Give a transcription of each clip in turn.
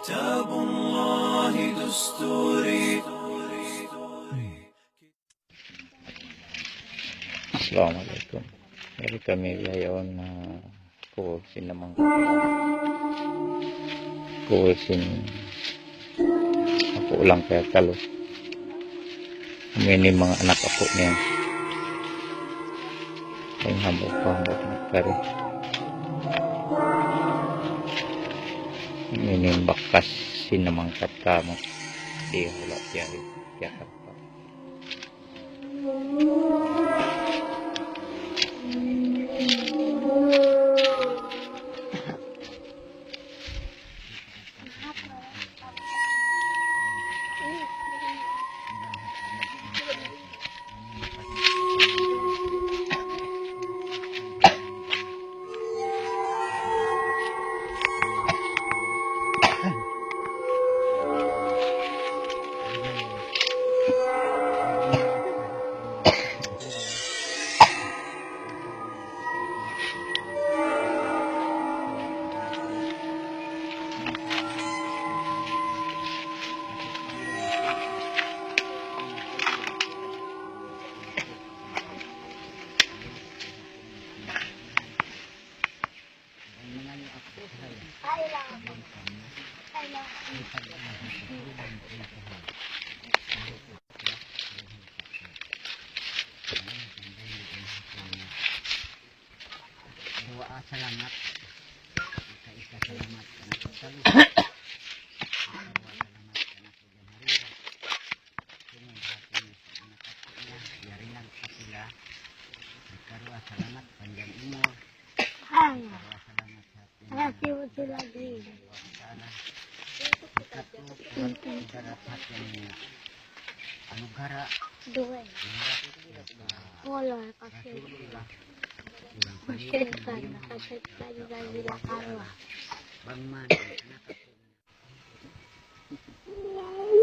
كتاب الله دستوري. Assalamualaikum. Jadi kami ngayon na kuulsin naman kuulsin ako ulang kaya talo. Ini mga anak ako niya. Ay hambog na kari. Ini bakas sinamang katamo. Di hula tiyari. Tiyakat pa. Salamat. Isa salamat kana sa salamat kana sa Maria. Kini hati sa anak niya, yarinan sa sila. Karwa salamat panjang umur. Karwa salamat sa atin. Hati mo sila din. Sana. Kita hati niya. Anugara. Duwe. Wala kasi. Kasirkan dari Karwa.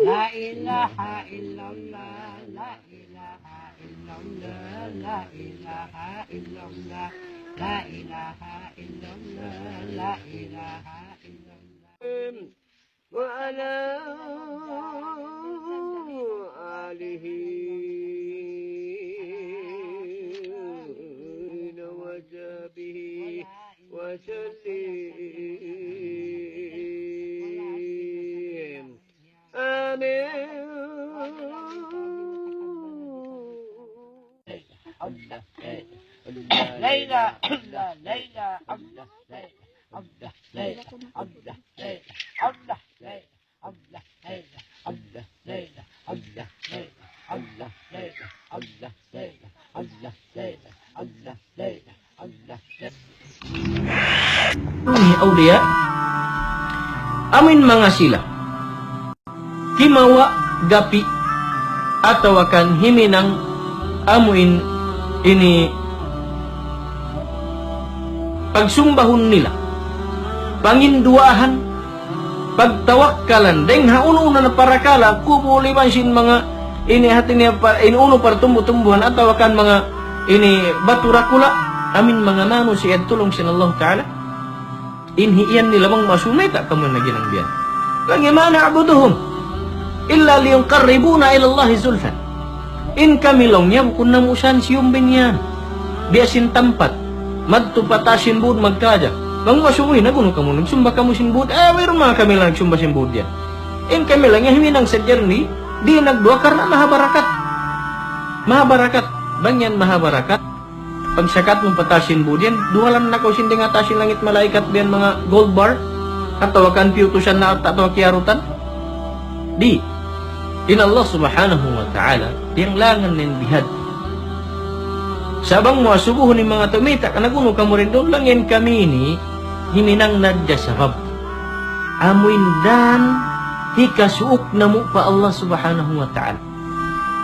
La ilaha illallah, la ilaha illallah, la ilaha illallah, la ilaha illallah, la ilaha illallah. Wa ala alihi وسلم آمين. ليلى الله ليلى الله الله ليلى الله الله ليلى الله ليلى الله ليلى الله ليلى الله ليلى الله ليلى الله ليلى الله ليلى الله ليلى. Ini aulia amin mangasila himawa gapi atau akan himinang amuin ini pagsumbahun nila panginduahan pagtawakkalan deng hauna na parakala kubo limansin mga ini hati niya inuno para tumbuh-tumbuhan atau akan mga ini baturakula amin mga nano si tulong sinallahu ta'ala inhiyan nila bang masunay tak kamu na ginangbiyan lagi mana abuduhum illa liyungkarribuna ilallahi zulfan in kami longnya bukun na musan siyong binyan biasin tempat madtu patasin bud magkaja bang masumoy na kuno kamu nagsumba kamu sinbud mayroon mga kami lang nagsumba sinbud yan in kami lang yung himinang sa journey di nagdua karena mahabarakat bangyan mahabarakat pagsakat mong patasin budyan, duwalan na ko sinding atasin langit malaikat biyan mga gold bar, atau akan piutusan na atau kiarutan. Di, in Allah subhanahu wa ta'ala, yang langan ng bihad. Sabang mo asubuhon ni mga tumita, kanaguno ka mo rin doon lang yan kami ini, himinang nadya sabab. Amuin dan hikasuuk na mo pa Allah subhanahu wa ta'ala.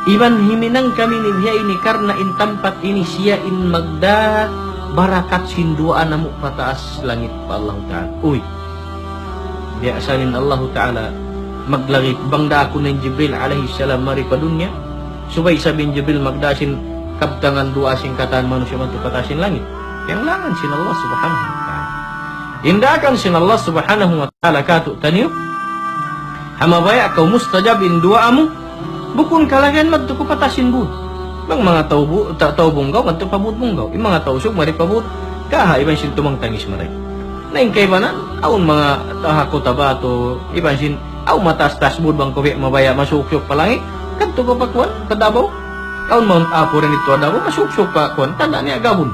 Iban himinang kami ni biya ini karena in tempat ini siya in magda barakat sinduan namu pataas langit pa Allah Ta'ala. Uy, biasanin Allah Ta'ala maglangit bangda ako ng Jibril alaihi salam mari pa dunya. Subay sabihin Jibril magdasin kaptangan dua singkatan manusia mantu patasin langit. Yang langan sin Allah subhanahu wa ta'ala. Indakan sin Allah subhanahu wa ta'ala katu taniyo Hamabaya kau mustajabin duaamu bukun kalagan madto ko patasin bud. Bang mga tao bunggaw madto pabud bunggaw. Yung mga tao sug mari pabud kaha iban sin tumang tangis maray. Naing kay banan aun mga tahako tabato iban sin aw matas-tas bud bang kowe mabaya masukyok palangi kadto ko pakwan kadabaw. Aun Mount Apo rin ito adabaw masukyok pa kwan tanda niya gabon.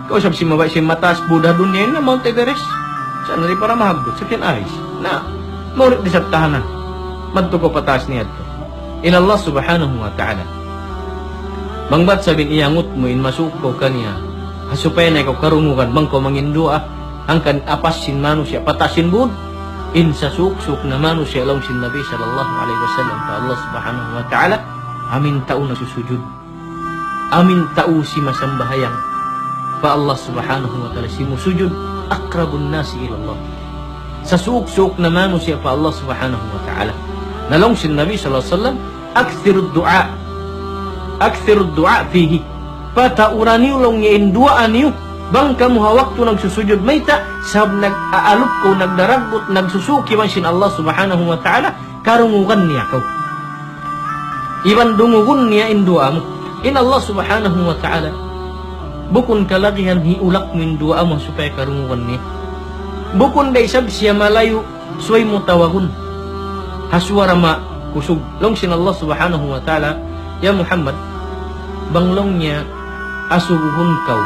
Kau sab si mabay si matas buda dunya na Mount Everest. Sana rin para mahagot sa kinais na maulit di sa tahanan. Madto ko patas niya ito. In Allah subhanahu wa ta'ala. Bangbat sabing iyangot mo in masuko kaniya. Hasupay na ikaw karungukan bang ko mangindua ang kan apasin manu siya patasin bud. In sa suksuk na manu siya long sin Nabi sallallahu alaihi wasallam ka Allah subhanahu wa ta'ala. Amin tao na susujud. Amin tao si masambahayang. Pa Allah subhanahu wa ta'ala si musujud akrabun nasi ilallah. Sa suksuk na manu siya pa Allah subhanahu wa ta'ala. Nalong sin Nabi sallallahu alaihi wasallam akthirud du'a fihi pataurani ulong nyain du'a niyo bang kamu hawak tu nagsusujud may ta sab nag-aalup ko nagdaragot nagsusuki man sin Allah subhanahu wa ta'ala karungukan niya kau iban dungugun niya in du'a mo in Allah subhanahu wa ta'ala bukun kalagihan hiulak mo in du'a mo supaya karungukan niya bukun day sab siya malayo suway mo tawagun haswara ma kusug long sin Allah subhanahu wa ta'ala ya Muhammad banglong niya asubuhon kau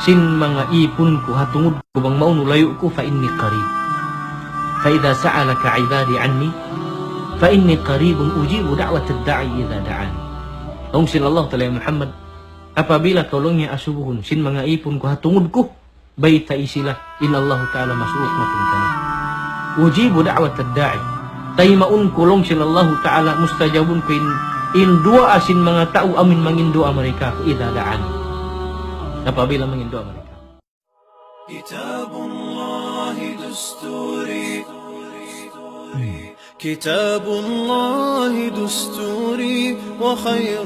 sin mga ipon ko hatungod ko bang maunulayo ko fa inni qarib fa idha sa'alaka ibadi anni fa inni qaribun ujibu da'wat ad-da'i idha da'ani long sin Allah ta'ala ya Muhammad apabila kau long niya asubuhon sin mga ipon ko hatungod ko bayta isila in Allah ta'ala masuuk matungkani ujibu da'wat ad-da'i taimaun kulong sinallahu ta'ala mustajabun ko in dua asin mga tao amin mangindua mereka idha da'an apabila mangindua mereka Kitabullahi dusturi Kitabullahi dusturi wa khairu